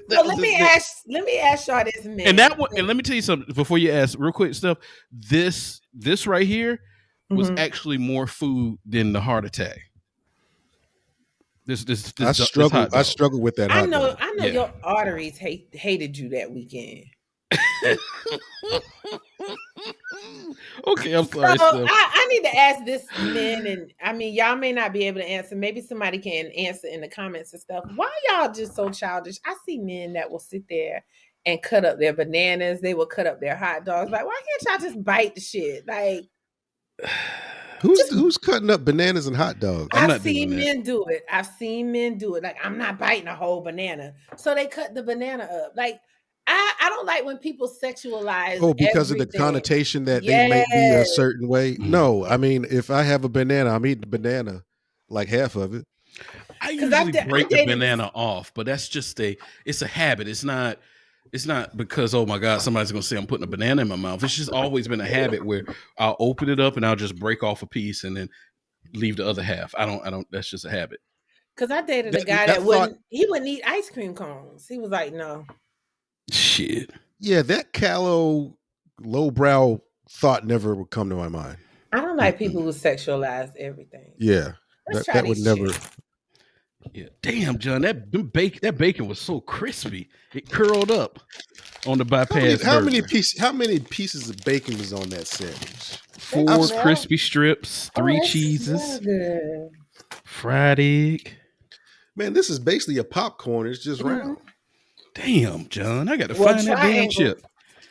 So let me ask y'all this, man. And that one, and let me tell you something before you ask, real quick stuff. This right here was actually more food than the heart attack. This I struggle with that. I know your arteries hated you that weekend. Okay, I'm sorry. So I need to ask this, men, and I mean, y'all may not be able to answer. Maybe somebody can answer in the comments and stuff. Why y'all just so childish? I see men that will sit there and cut up their bananas. They will cut up their hot dogs. Like, why can't y'all just bite the shit? Like, who's cutting up bananas and hot dogs? I've seen men do it. I've seen men do it. Like, I'm not biting a whole banana, so they cut the banana up. Like, I don't like when people sexualize. Oh, because everything. of the connotation that they may be a certain way. No, I mean, if I have a banana, I'm eating the banana, like half of it. I usually break the banana off, but that's just it's a habit. It's not because, oh my God, somebody's gonna say I'm putting a banana in my mouth. It's just always been a habit where I'll open it up and I'll just break off a piece and then leave the other half. I don't. That's just a habit. Because I dated a guy that wouldn't eat ice cream cones. He was like, no. Shit. Yeah, that callow, lowbrow thought never would come to my mind. I don't like people who sexualize everything. Yeah, that would never. Yeah, damn, John, that bacon was so crispy. It curled up on the bypass. How many pieces of bacon was on that sandwich? 4 crispy strips, 3 cheeses, fried egg. Man, this is basically a popcorn. It's just round. Damn, John, I got to find that damn chip.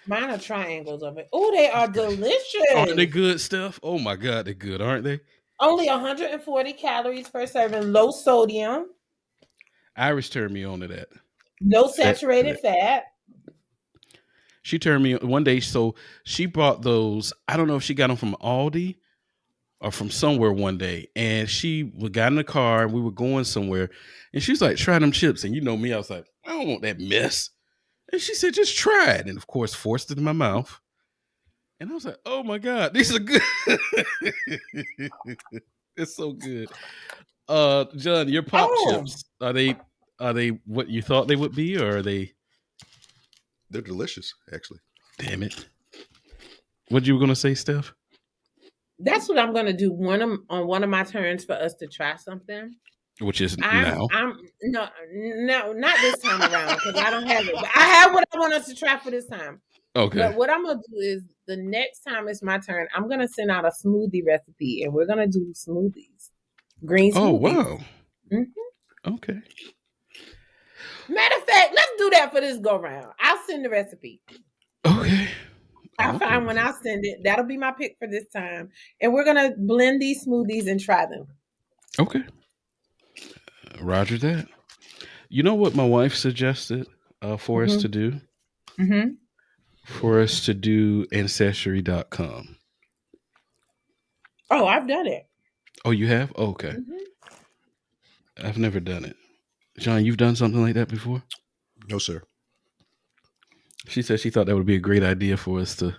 Mine are triangles of it. Oh, they are delicious. Aren't they good stuff? Oh my God, they're good, aren't they? Only 140 calories per serving, low sodium. Iris turned me on to that. No saturated fat. She turned me on one day. So she bought those. I don't know if she got them from Aldi or from somewhere one day. And we got in the car and we were going somewhere. And she's like, try them chips. And you know me, I was like, I don't want that mess. And she said, just try it. And of course, forced it in my mouth. And I was like, oh my God, these are good. It's so good. John, your pop chips, are they what you thought they would be, or are they? They're delicious, actually. Damn it. What you were gonna say, Steph? That's what I'm gonna do on one of my turns for us to try something. Which is now. No, not this time around, because I don't have it. But I have what I want us to try for this time. Okay. But what I'm gonna do is the next time it's my turn, I'm gonna send out a smoothie recipe, and we're gonna do smoothies, green smoothies. Oh wow. Mm-hmm. Okay. Matter of fact, let's do that for this go round. I'll send the recipe. Okay. I'll find when I'll send it. That'll be my pick for this time, and we're gonna blend these smoothies and try them. Okay. Roger that. You know what my wife suggested for us to do? Mm-hmm. For us to do Ancestry.com. Oh, I've done it. Oh, you have? Oh, okay. Mm-hmm. I've never done it. John, you've done something like that before? No, sir. She said she thought that would be a great idea for us to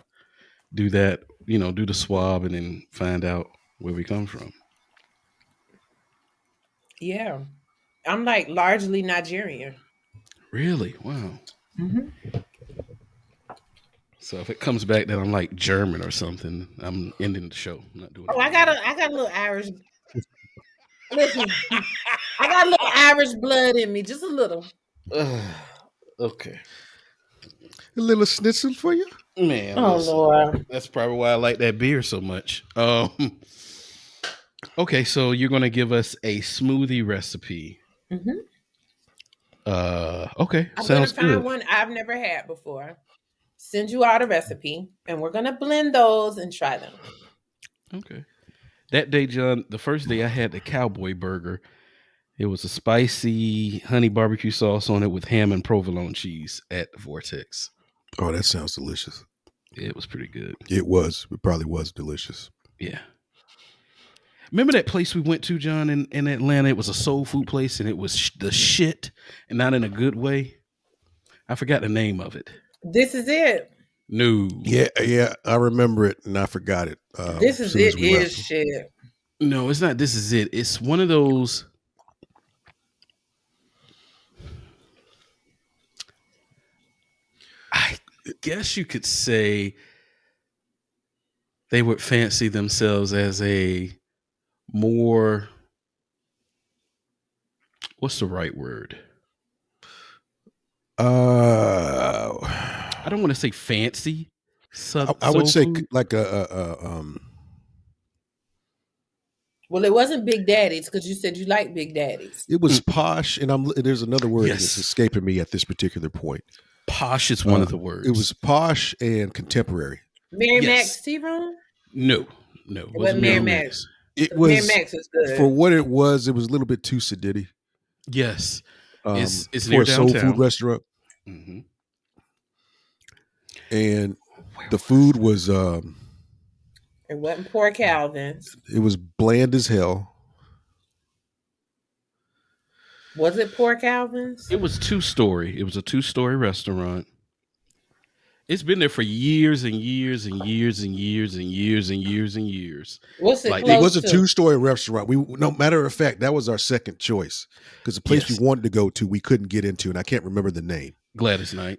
do that, do the swab and then find out where we come from. Yeah. I'm like largely Nigerian. Really? Wow. Mm-hmm. So if it comes back that I'm like German or something, I'm ending the show. I'm not doing it. I got a little Irish. Listen, I got a little Irish blood in me, just a little. Okay. A little schnitzel for you? Man. Oh, listen, Lord. That's probably why I like that beer so much. Okay, so you're going to give us a smoothie recipe. Mm-hmm. Okay, I'm sounds gonna find good. one I've never had before. Send you out a recipe, and we're gonna blend those and try them. Okay. That day, John, the first day I had the cowboy burger. It was a spicy honey barbecue sauce on it with ham and provolone cheese at Vortex. Oh, that sounds delicious. It was pretty good. It was. It probably was delicious. Yeah. Remember that place we went to, John, in Atlanta? It was a soul food place, and it was the shit, and not in a good way. I forgot the name of it. This is it. No, Yeah, I remember it and I forgot it. This As is soon as it. we left. Is shit. no, it's not. This is it. It's one of those. I guess you could say they would fancy themselves as a more, what's the right word? Uh, I don't want to say fancy. I would Soul say food. like Well, it wasn't Big Daddy's because you said you like Big Daddy's. it was posh, and there's another word Yes. that's escaping me at this particular point. Posh is one of the words. It was posh and contemporary. Mary Yes. Mac's Tea Room? No, It wasn't Mary Mac's. It Mary was Mac's was good. for what it was. It was a little bit too sedity. Yes, it's For near a soul downtown. food restaurant, Mm-hmm. and the food was It wasn't Poor Calvin's. it was bland as hell. Was it Poor Calvin's? It was 2-story. It was a 2-story restaurant. It's been there for years and years and years and years and years and years and years. What's it Like, close It was a to? 2-story restaurant. No matter of fact, that was our second choice because the place Yes. we wanted to go to, we couldn't get into, and I can't remember the name. Gladys Knight.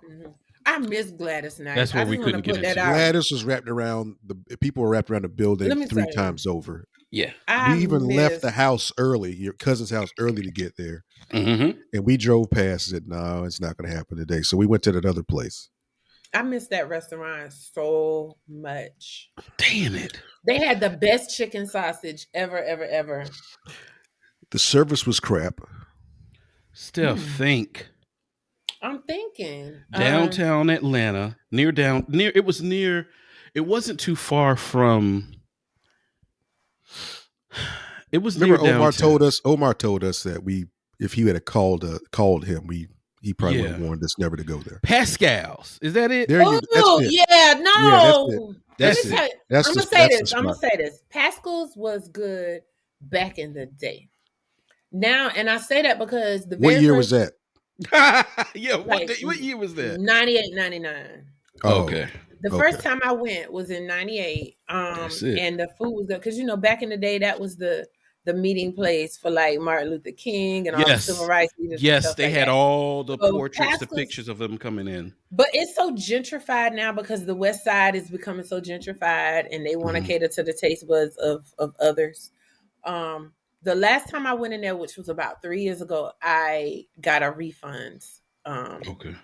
Mhm. I miss Gladys Knight. That's what I we just wanna couldn't get put that into. out. Gladys was wrapped around people were wrapped around the building Let me 3 tell you. times over. Yeah. I We even miss, left the house early, your cousin's house early to get there, Mm-hmm. and we drove past it. No, it's not going to happen today. So we went to that other place. I miss that restaurant so much. Damn it. They had the best chicken sausage ever, ever, ever. The service was crap. Steph, think I'm thinking downtown Atlanta, it wasn't too far from. It was Remember, near Omar downtown. told us that if he had called him, he probably would have Yeah. warned us never to go there. Pascal's. Is that it? There you. Oh That's it. yeah, no. That's Let me it. tell you, That's I'm the- gonna say that's the this. I'm gonna spot. say this. Pascal's was good back in the day. Now, and I say that because the What very year first, was that? Yeah. like, What year was that? 98, 99. Oh, Okay. The Okay. first time I went was in 98. That's it. And the food was good. Because back in the day, that was the meeting place for like Martin Luther King and all the Yes. civil rights leaders. and Yes, stuff they like had that. all the So portraits, the Pascal's- pictures of them coming in. But it's so gentrified now because the West Side is becoming so gentrified, and they want to Mhm. cater to the taste buds of others. The last time I went in there, which was about 3 years ago, I got a refund. Okay.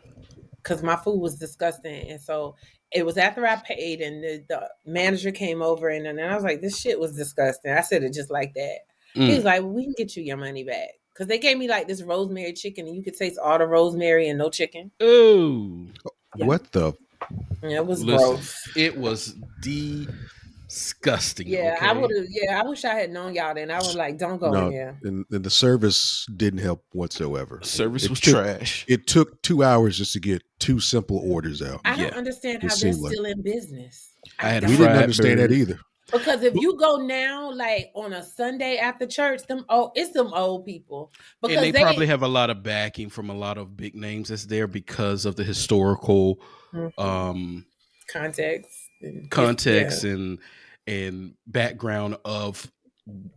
Because my food was disgusting, and so it was after I paid, and the manager came over, and then I was like, "This shit was disgusting." I said it just like that. He was like, well, "We can get you your money back," because they gave me like this rosemary chicken, and you could taste all the rosemary and no chicken. Oh, Yeah. What the? Yeah, it was listen, gross. it was disgusting. Yeah, okay? I would have. Yeah, I wish I had known y'all then. I was like, "Don't go in No, there." and the service didn't help whatsoever. Service It was took- trash. It took 2 hours just to get 2 simple orders out. I Yeah. don't understand It how they're seemed like- still in business. I had a We don't. didn't fried understand that bird. either. Because if you go now, like on a Sunday after church, it's them old people. Because And they probably have a lot of backing from a lot of big names that's there because of the historical context, context and background of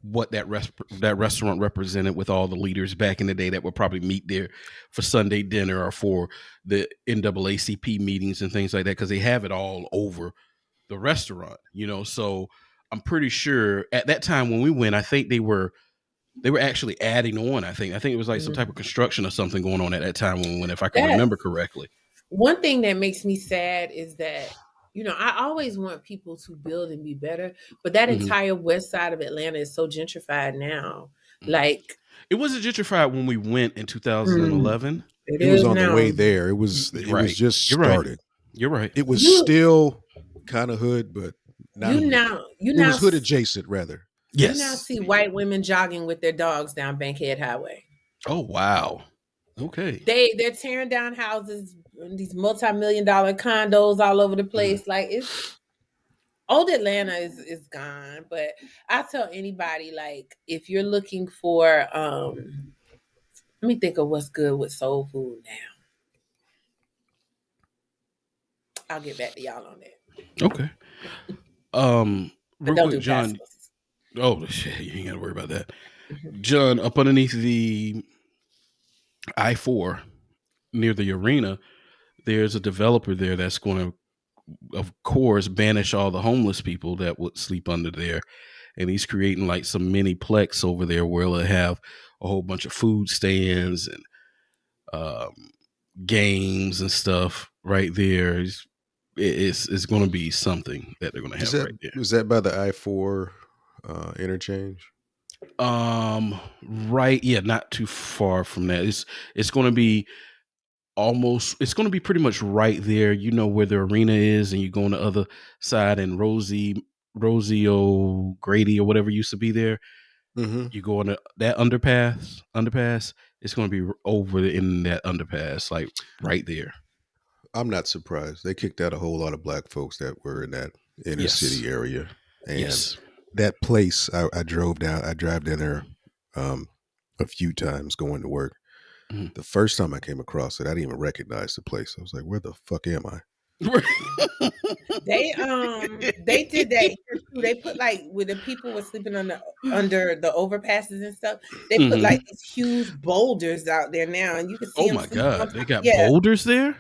what that restaurant represented with all the leaders back in the day that would probably meet there for Sunday dinner or for the NAACP meetings and things like that, because they have it all over the restaurant, so I'm pretty sure at that time when we went, I think they were actually adding on. I think it was like some type of construction or something going on at that time when we went, if I can remember correctly. One thing that makes me sad is that I always want people to build and be better, but that Mhm. entire west side of Atlanta is so gentrified now. Like, It wasn't gentrified when we went in 2011. it It was is on now. the way there. It was Right. just You're right. starting. You're right. It was You- still kind of hood, but not hood. You It now was hood adjacent, rather. Yes. You now see white women jogging with their dogs down Bankhead Highway. Oh wow. Okay. They're tearing down houses, these multi-million-dollar condos all over the place. Like, it's Old Atlanta is gone, but I tell anybody, like, if you're looking for let me think of what's good with soul food now. I'll get back to y'all on that. Okay. But Real don't quick, do John. pastas. Oh shit, you ain't gotta worry about that. Mhm. John, up underneath the I-4 near the arena, there's a developer there that's going to, of course, banish all the homeless people that would sleep under there. And he's creating like some mini plex over there where he'll have a whole bunch of food stands and um, games and stuff right there. It's going to be something that they're going to Is have that right there. is that by the I-4 interchange? Right, yeah, not too far from that. It's going to be almost. It's going to be pretty much right there. You know where the arena is, and you go on the other side, and Rosie O'Grady or whatever used to be there. Mm-hmm. You go on that underpass. It's going to be over in that underpass, like right there. I'm not surprised. They kicked out a whole lot of black folks that were in that inner Yes, city area, and yes. that place. I drove down. I drive down there um, a few times going to work. Mhm. The first time I came across it, I didn't even recognize the place. I was like, "Where the fuck am I?" They did that here too. They put like where the people were sleeping under the overpasses and stuff. They put like Mhm. these huge boulders out there now, and you can see Oh them my sleeping on God, they top. got Yeah, boulders there.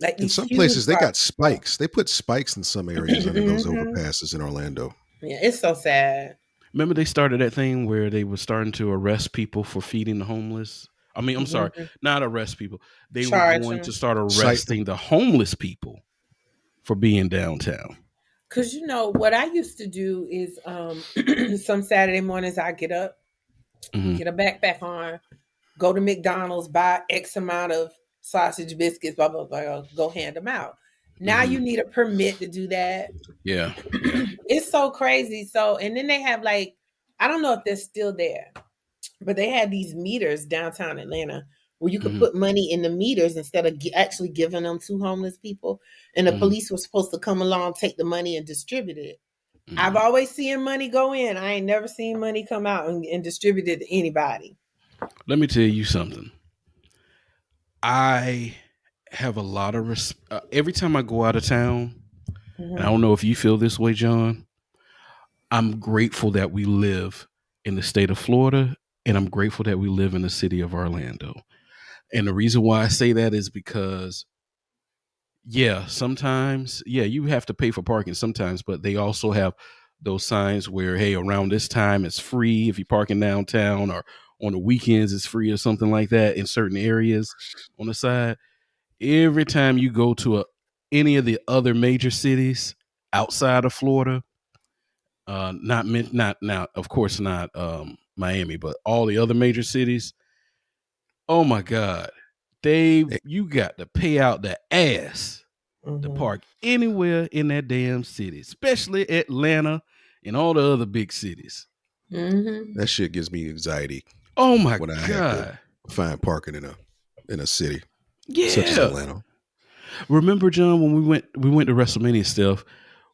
like In these some huge places, they got rocks. spikes. They put spikes in some areas under those Mhm. overpasses in Orlando. Yeah, it's so sad. Remember they started that thing where they were starting to arrest people for feeding the homeless? I mean, I'm sorry, Mhm. not arrest people. They were Charge going to them. start Site. arresting the homeless people for being downtown. Cause you know what I used to do is some Saturday mornings I get up, Hmm. get a backpack on, go to McDonald's, buy X amount of sausage biscuits, blah blah blah, go hand them out. Now Hmm. you need a permit to do that. Yeah, yeah. It's so crazy. So and then they have like I don't know if they're still there, but they had these meters downtown Atlanta where you could Hmm. put money in the meters instead of actually giving them to homeless people. And the Hmm. police was supposed to come along, take the money, and distribute it. I've Hmm. always seen money go in. I ain't never seen money come out and distribute it to anybody. Let me tell you something. I have a lot of every time I go out of town, and I Mhm. don't know if you feel this way, John. I'm grateful that we live in the state of Florida, and I'm grateful that we live in the city of Orlando. And the reason why I say that is because, yeah, sometimes, yeah, you have to pay for parking sometimes, but they also have those signs where, hey, around this time it's free if you're parking downtown, or on the weekends it's free or something like that in certain areas on the side. Every time you go to any of the other major cities outside of Florida, not now, of course not Miami, but all the other major cities. Oh my God, Eh, you got to pay out the ass to Mhm. park anywhere in that damn city, especially Atlanta and all the other big cities. Mhm. That shit gives me anxiety Oh my when I have to God, find parking in a city such as yeah. Atlanta. Remember, John, when we went to WrestleMania stuff,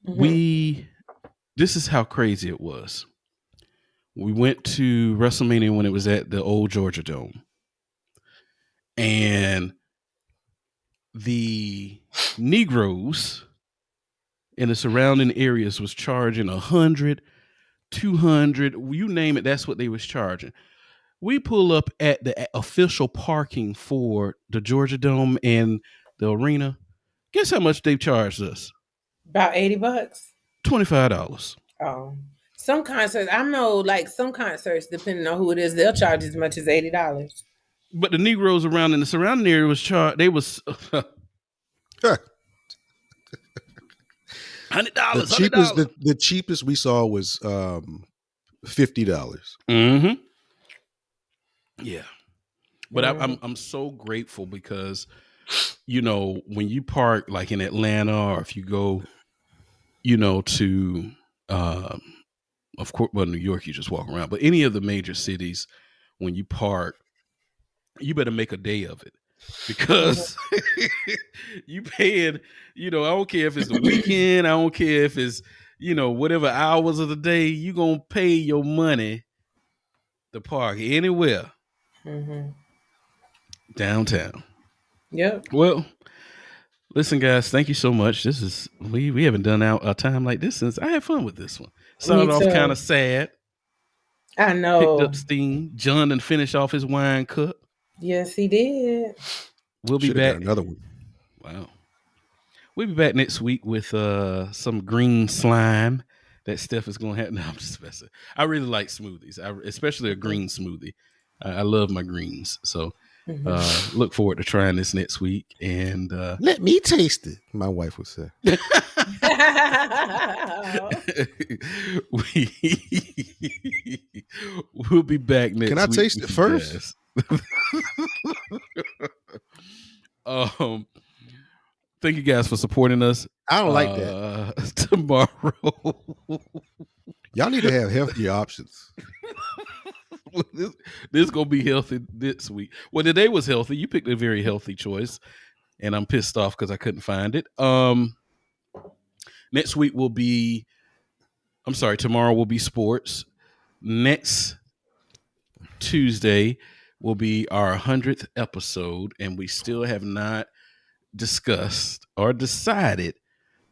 Mhm. we this is how crazy it was. We went to WrestleMania when it was at the old Georgia Dome, and the Negroes in the surrounding areas was charging 100, 200, you name it, that's what they was charging. We pull up at the official parking for the Georgia Dome and the arena. Guess how much they charged us? About $80. $25. Oh. Some concerts, I know like some concerts, depending on who it is, they'll charge as much as $80. But the Negroes around in the surrounding area was charged. They was the $100, cheapest $100. the cheapest we saw was $50. Mm-hmm. Yeah, but Mhm. I'm so grateful because, when you park like in Atlanta, or if you go, to um, of course, well, New York, you just walk around, but any of the major cities, when you park, you better make a day of it. because you paying, I don't care if it's the weekend, I don't care if it's, whatever hours of the day, you gonna pay your money to park anywhere downtown. Yep. Well, listen, guys, thank you so much. This is we haven't done a time like this since I had fun with this one. Me Started off kind too. of sad, I picked know. up steam. John done finished off his wine cup. Yes, he did. We'll be Should have got back. another one. Wow. We'll be back next week with some green slime that Steph is going to have. No, I'm just messing. I really like smoothies, especially a green smoothie. I love my greens. So look forward to trying this next week. And Let me taste it, my wife would say. We'll be back next week. Can I taste it first? Thank you guys for supporting us. I don't like that. Tomorrow. Y'all need to have healthier options. this is gonna be healthy this week. Well, today was healthy. You picked a very healthy choice, and I'm pissed off because I couldn't find it. Next week will be. I'm sorry. Tomorrow will be sports. Next Tuesday will be our 100th episode, and we still have not discussed or decided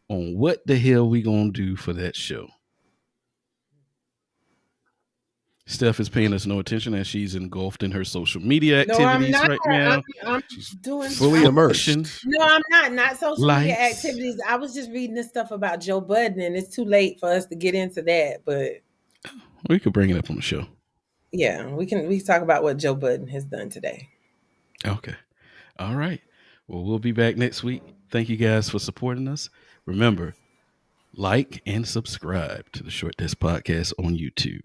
on what the hell we gonna do for that show. Steph is paying us no attention as she's engulfed in her social media activities right now. I'm She's doing fully immersed. No, I'm not. Not social media Lights. activities. I was just reading this stuff about Joe Budden, and it's too late for us to get into that. But We could bring it up on the show. yeah, we can talk about what Joe Budden has done today. Okay. All right. Well, we'll be back next week. Thank you guys for supporting us. Remember, like and subscribe to the Short Desk Podcast on YouTube.